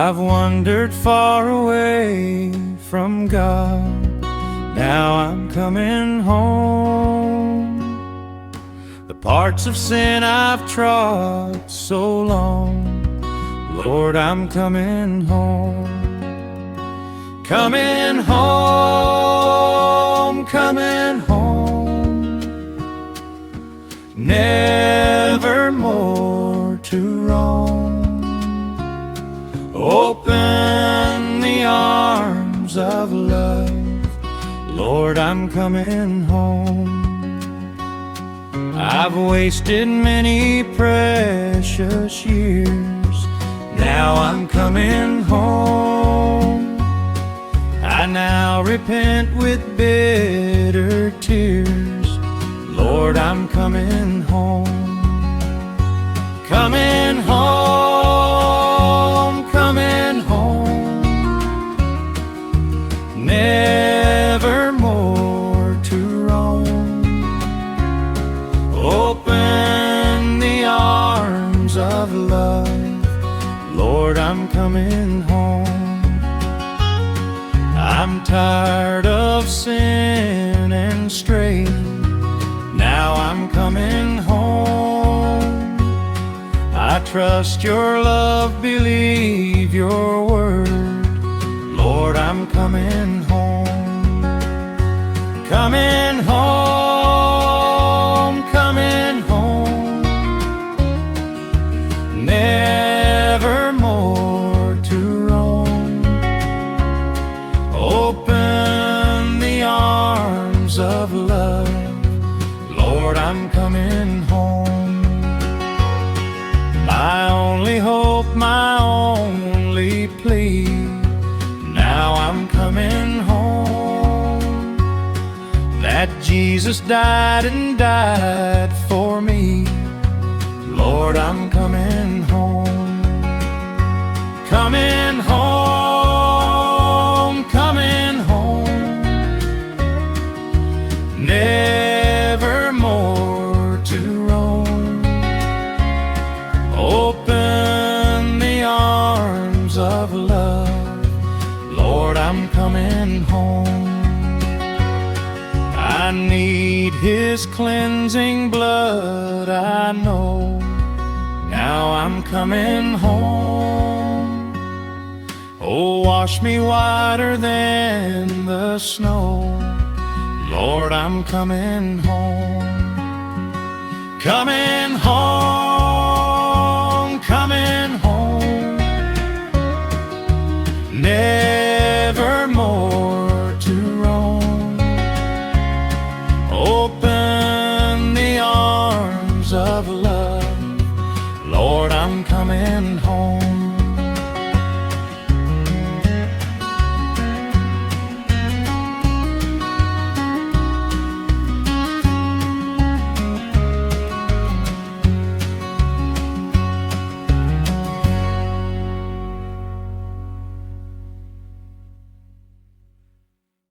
I've wandered far away from God. Now I'm coming home. The parts of sin I've trod so long, Lord, I'm coming home. Coming home, coming home, never more to roam. Open the arms of love, Lord, I'm coming home. I've wasted many precious years, now I'm coming home. I now repent with bitter tears, Lord, I'm coming home. Coming home, coming home, never more to roam. Open the arms of love, Lord, I'm coming home. I'm tired of sin and straying, now I'm coming home. I trust your love, believe your word, Lord, I'm coming home. Coming home, coming home, never more to roam. Open the arms of love, Lord, I'm coming home. My only hope, my only plea, now I'm coming home. That Jesus died and died for me, Lord, I'm coming home. Coming home, coming home, never more to roam. Open the arms of love, Lord, I'm coming home. I need His cleansing blood, I know, now I'm coming home. Oh, wash me whiter than the snow, Lord, I'm coming home. Coming home, coming home, never more to roam. Open the arms of love, Lord, I'm coming home.